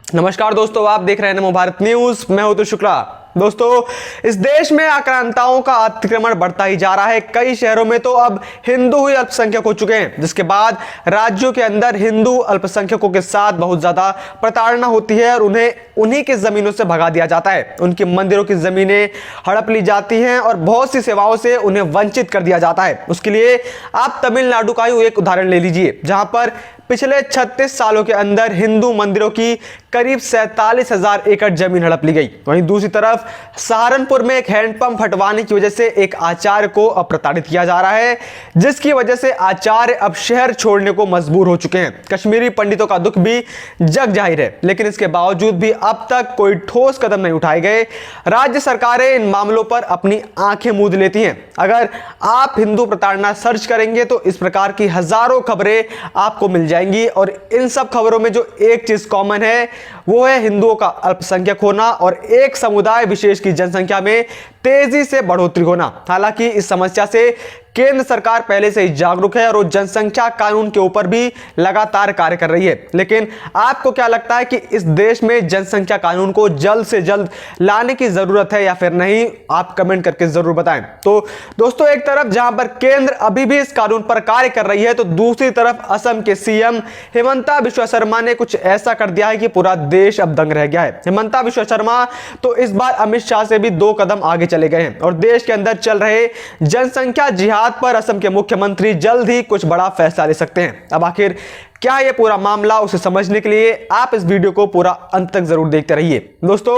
नमस्कार दोस्तों, आप देख रहे हैं नमो भारत न्यूज। मैं हूं तो शुक्ला। दोस्तों, इस देश में आक्रांताओं का अतिक्रमण बढ़ता ही जा रहा है। कई शहरों में तो अब हिंदू ही अल्पसंख्यक हो चुके हैं, जिसके बाद राज्यों के अंदर हिंदू अल्पसंख्यकों के साथ बहुत ज्यादा प्रताड़ना होती है और उन्हें उन्हीं की जमीनों से भगा दिया जाता है। उनकी मंदिरों की जमीनें हड़प ली जाती हैं और बहुत सी सेवाओं से उन्हें वंचित कर दिया जाता है। उसके लिए आप तमिलनाडु का ही एक उदाहरण ले लीजिए, जहां पर पिछले 36 सालों के अंदर हिंदू मंदिरों की करीब 47,000 एकड़ जमीन हड़प ली गई। वहीं दूसरी तरफ सहारनपुर में एक हैंडपंप हटवाने की वजह से एक आचार्य को अप्रताड़ित किया जा रहा है, जिसकी वजह से आचार्य अब शहर छोड़ने को मजबूर हो चुके हैं। कश्मीरी पंडितों का दुख भी जग जाहिर है, लेकिन इसके बावजूद भी अब तक कोई ठोस कदम नहीं उठाए गए। राज्य सरकारें इन मामलों पर अपनी आंखें मूंद लेती हैं। अगर आप हिंदू प्रताड़ना सर्च करेंगे तो इस प्रकार की हजारों खबरें आपको मिल जाएंगी और इन सब खबरों में जो एक चीज कॉमन है वो है हिंदुओं का अल्पसंख्यक होना और एक समुदाय विशेष की जनसंख्या में तेजी से बढ़ोतरी होना। हालांकि इस समस्या से केंद्र सरकार पहले से ही जागरूक है और वो जनसंख्या कानून के ऊपर भी लगातार कार्य कर रही है। लेकिन आपको क्या लगता है कि इस देश में जनसंख्या कानून को जल्द से जल्द लाने की जरूरत है या फिर नहीं? आप कमेंट करके जरूर बताएं। तो दोस्तों, एक तरफ जहां पर केंद्र अभी भी इस कानून पर कार्य कर रही है, तो दूसरी तरफ असम के सीएम हिमंता बिश्वा शर्मा ने कुछ ऐसा कर दिया है कि पूरा देश अब दंग रह गया है। हिमंता बिश्वा शर्मा तो इस बार अमित शाह से भी 2 कदम आगे चले गए हैं और देश के अंदर चल रहे जनसंख्या जिहाद पर असम के मुख्यमंत्री जल्द ही कुछ बड़ा फैसला ले सकते हैं। अब आखिर क्या यह पूरा मामला, उसे समझने के लिए आप इस वीडियो को पूरा अंत तक जरूर देखते रहिए। दोस्तों,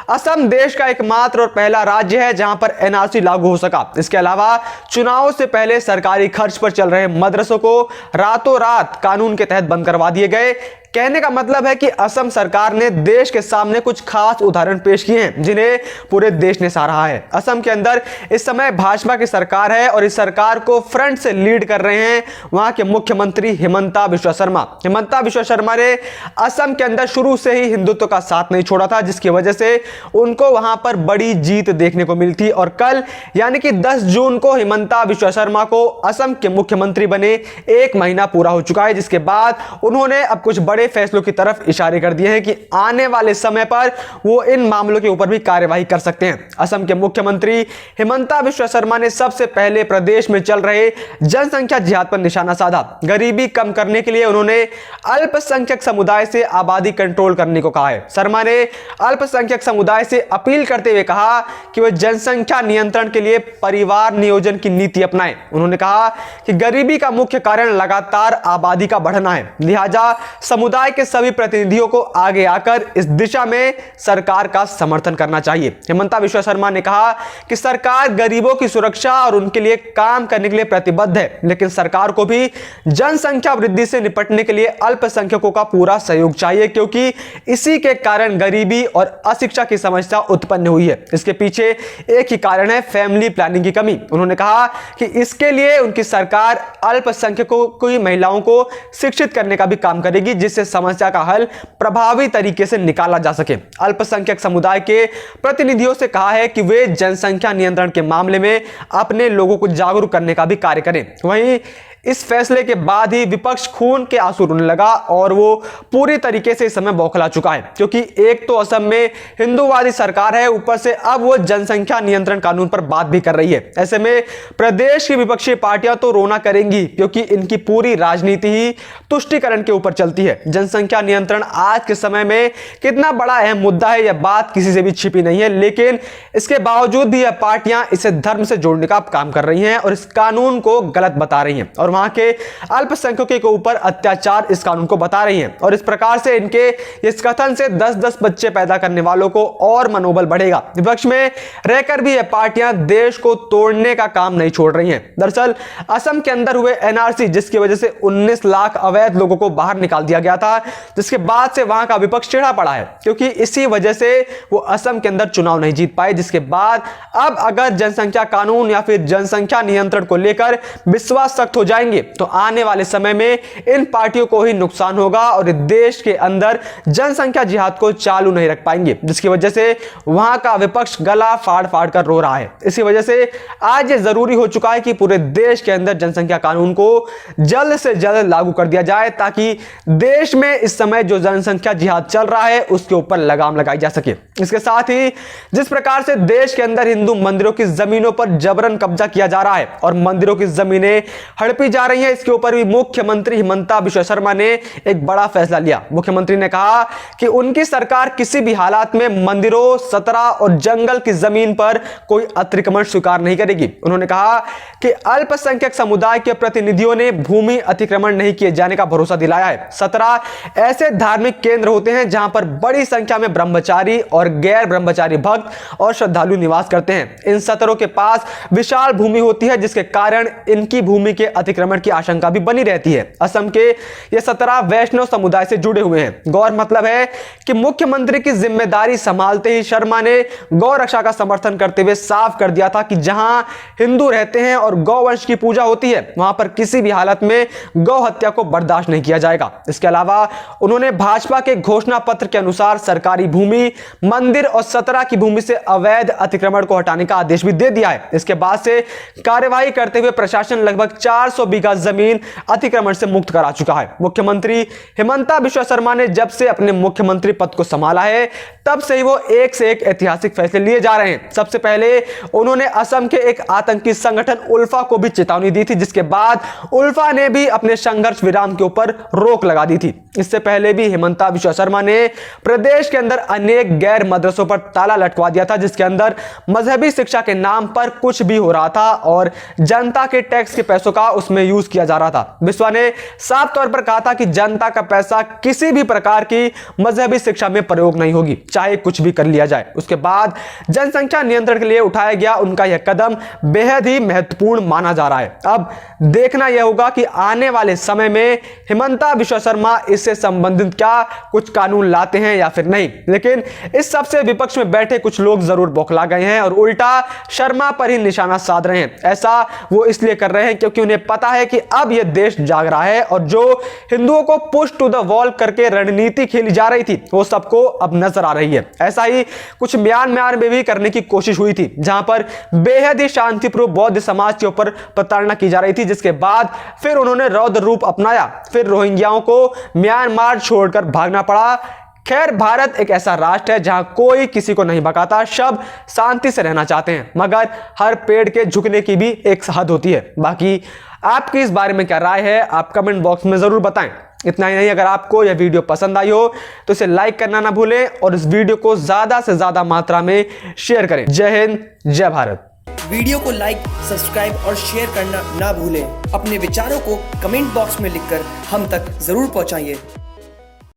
असम देश का एकमात्र और पहला राज्य है जहां पर एनआरसी लागू हो सका। इसके अलावा चुनाव से पहले सरकारी खर्च पर चल रहे मदरसों को रातों रात कानून के तहत बंद करवा दिए गए। कहने का मतलब है कि असम सरकार ने देश के सामने कुछ खास उदाहरण पेश किए हैं जिन्हें पूरे देश ने सराहा है। असम के अंदर इस समय भाजपा की सरकार है और इस सरकार को फ्रंट से लीड कर रहे हैं वहां के मुख्यमंत्री हिमंता बिश्वा शर्मा। हिमंता बिश्वा शर्मा ने असम के अंदर शुरू से ही हिंदुत्व का साथ नहीं छोड़ा था, जिसकी वजह से उनको वहां पर बड़ी जीत देखने को मिली थी। और कल यानी कि 10 जून को हिमंता बिश्वा शर्मा को असम के मुख्यमंत्री बने 1 महीना पूरा हो चुका है, जिसके बाद उन्होंने अब कुछ बड़े फैसलों की तरफ इशारे कर दिए हैं कि आने वाले समय पर वो इन मामलों के ऊपर भी कार्यवाही कर सकते हैं। असम के मुख्यमंत्री हिमंता बिश्वा शर्मा ने सबसे पहले प्रदेश में चल रहे जनसंख्या जिहाद पर निशाना साधा। गरीबी कम करने के लिए उन्होंने अल्पसंख्यक समुदाय से आबादी कंट्रोल करने को कहा है। शर्मा ने अल्पसंख्यक समुदाय से अपील करते हुए कहा कि वे जनसंख्या नियंत्रण के लिए परिवार नियोजन की नीति अपनाएं। उन्होंने कहा कि गरीबी का मुख्य कारण लगातार आबादी का बढ़ना है, लिहाजा समुदाय के सभी प्रतिनिधियों को आगे आकर इस दिशा में सरकार का समर्थन करना चाहिए। हिमंता बिश्वा शर्मा ने कहा कि सरकार गरीबों की सुरक्षा और उनके लिए काम करने के लिए प्रतिबद्ध है, लेकिन सरकार को भी जनसंख्या वृद्धि से निपटने के लिए अल्पसंख्यकों का पूरा सहयोग चाहिए, क्योंकि इसी के कारण गरीबी और अशिक्षा की समस्या उत्पन्न हुई है। इसके पीछे एक ही कारण है, फैमिली प्लानिंग की कमी। उन्होंने कहा कि इसके लिए उनकी सरकार अल्पसंख्यकों की महिलाओं को शिक्षित करने का भी काम करेगी, जिससे समस्या का हल प्रभावी तरीके से निकाला जा सके। अल्पसंख्यक समुदाय के प्रतिनिधियों से कहा है कि वे जनसंख्या नियंत्रण के मामले में अपने लोगों को जागरूक करने का भी कार्य करें। वहीं इस फैसले के बाद ही विपक्ष खून के आंसू रोने लगा और वो पूरी तरीके से इस समय बौखला चुका है, क्योंकि एक तो असम में हिंदूवादी सरकार है, ऊपर से अब वो जनसंख्या नियंत्रण कानून पर बात भी कर रही है। ऐसे में प्रदेश की विपक्षी पार्टियां तो रोना करेंगी, क्योंकि इनकी पूरी राजनीति ही तुष्टीकरण के ऊपर चलती है। जनसंख्या नियंत्रण आज के समय में कितना बड़ा अहम मुद्दा है, यह बात किसी से भी छिपी नहीं है, लेकिन इसके बावजूद भी यह पार्टियां इसे धर्म से जोड़ने का काम कर रही हैं और इस कानून को गलत बता रही हैं और वहां के अल्पसंख्यकों के ऊपर अत्याचार इस कानून को बता रही हैं। और इस प्रकार से इनके इस कथन से 10-10 बच्चे पैदा करने वालों को और मनोबल बढ़ेगा। विपक्ष में रहकर भी ये पार्टियां देश को तोड़ने का काम नहीं छोड़ रही हैं। दरअसल असम के अंदर हुए एनआरसी, जिसकी वजह से 19 लाख अवैध लोगों को बाहर निकाल दिया गया था, जिसके बाद से वहां का विपक्ष चिढ़ा पड़ा है, क्योंकि इसी वजह से वो असम के अंदर चुनाव नहीं जीत पाए। जिसके बाद अब अगर जनसंख्या कानून या फिर जनसंख्या नियंत्रण को लेकर विश्वास सख्त हो जाए जाएंगे तो आने वाले समय में इन पार्टियों को ही नुकसान होगा और देश के अंदर जनसंख्या जिहाद को चालू नहीं रख पाएंगे, जिसकी वजह से वहां का विपक्ष गला फाड़ फाड़ कर रो रहा है। इसी वजह से आज ये जरूरी हो चुका है कि पूरे देश के अंदर जनसंख्या कानून को जल्द से जल्द लागू कर दिया जाए ताकि देश में इस समय जो जनसंख्या जिहाद चल रहा है उसके ऊपर लगाम लगाई जा सके। इसके साथ ही जिस प्रकार से देश के अंदर हिंदू मंदिरों की जमीनों पर जबरन कब्जा किया जा रहा है और मंदिरों की जमीनें हड़पी जा रही हैं, इसके ऊपर भी मुख्यमंत्री हिमंता बिश्वा शर्मा ने एक बड़ा फैसला लिया। मुख्यमंत्री ने कहा कि उनकी सरकार किसी भी हालात में मंदिरों, सतरा और जंगल की जमीन पर कोई अतिक्रमण स्वीकार नहीं करेगी। उन्होंने कहा कि अल्पसंख्यक समुदाय के प्रतिनिधियों ने भूमि अतिक्रमण नहीं किए जाने का भरोसा दिलाया है। 17 ऐसे धार्मिक केंद्र होते हैं जहां पर बड़ी संख्या में ब्रह्मचारी और गैर ब्रह्मचारी भक्त और श्रद्धालु निवास करते हैं। इन सतरों के पास विशाल भूमि होती है जिसके कारण इनकी भूमि के अतिक्रमण की आशंका भी बनी रहती है। असम के ये 17 वैष्णव समुदाय से जुड़े हुए हैं। गौर मतलब है कि मुख्यमंत्री की जिम्मेदारी संभालते ही शर्मा ने गौ रक्षा का समर्थन करते हुए साफ कर दिया था कि जहां हिंदू रहते हैं और गौवंश की पूजा होती है वहां पर किसी भी हालत में गौ हत्या को बर्दाश्त नहीं किया जाएगा। इसके अलावा उन्होंने भाजपा के घोषणा पत्र के अनुसार सरकारी भूमि, मंदिर और सतरा की भूमि से अवैध अतिक्रमण को हटाने का आदेश भी दे दिया है। इसके बाद से कार्यवाही करते हुए प्रशासन लगभग 400 बीघा जमीन अतिक्रमण से मुक्त करा चुका है। मुख्यमंत्री हिमंता बिश्वा शर्मा ने जब से अपने मुख्यमंत्री पद को संभाला है तब से ही वो एक से एक ऐतिहासिक फैसले लिए जा रहे हैं। सबसे पहले उन्होंने असम के एक आतंकी संगठन उल्फा को भी चेतावनी दी थी, जिसके बाद उल्फा ने भी अपने संघर्ष विराम के ऊपर रोक लगा दी थी। इससे पहले भी हिमंता बिश्वा शर्मा ने प्रदेश के अंदर अनेक गैर मदरसों पर ताला लटकवा दिया था, जिसके अंदर मजहबी शिक्षा के नाम पर कुछ भी हो रहा था और जनता के टैक्स के पैसों का उसमें यूज किया जा रहा था। बिश्वा ने साफ तौर पर कहा था कि जनता का पैसा किसी भी प्रकार की मजहबी शिक्षा में प्रयोग नहीं होगी, चाहे कुछ भी कर लिया जाए। उसके बाद जनसंख्या नियंत्रण के लिए उठाया गया उनका यह कदम बेहद ही महत्वपूर्ण माना जा रहा है। अब देखना यह होगा कि आने वाले समय में हिमंता बिश्वा शर्मा इससे संबंधित क्या कुछ कानून लाते हैं या फिर नहीं। लेकिन इस सबसे विपक्ष में बैठे कुछ लोग जरूर बौखला गए हैं और उल्टा शर्मा पर ही निशाना साध रहे हैं। ऐसा वो इसलिए कर रहे हैं क्योंकि उन्हें पता है कि अब यह देश जाग रहा है और जो हिंदुओं को पुश टू द वॉल करके रणनीति खेली जा रही थी वो सबको अब नजर आ रही है। ऐसा ही कुछ म्यांमार में भी करने की कोशिश हुई थी, जहां पर बेहद ही शांतिपूर्वक बौद्ध समाज के ऊपर प्रताड़ना की जा रही थी, जिसके बाद फिर उन्होंने रौद्र रूप अपनाया। फिर रोहिंग्याओं को म्यांमार छोड़कर भागना पड़ा। खैर, भारत एक ऐसा राष्ट्र है जहां कोई किसी को नहीं भगाता, सब शांति से रहना चाहते हैं, मगर हर पेड़ के झुकने की भी एक हद होती है। बाकी आपकी इस बारे में क्या राय है आप कमेंट बॉक्स में जरूर बताएं। इतना ही नहीं, अगर आपको यह वीडियो पसंद आई हो तो इसे लाइक करना ना भूलें और इस वीडियो को ज्यादा से ज्यादा मात्रा में शेयर करें। जय हिंद, जय भारत। वीडियो को लाइक, सब्सक्राइब और शेयर करना ना भूलें। अपने विचारों को कमेंट बॉक्स में लिखकर हम तक जरूर पहुंचाइए।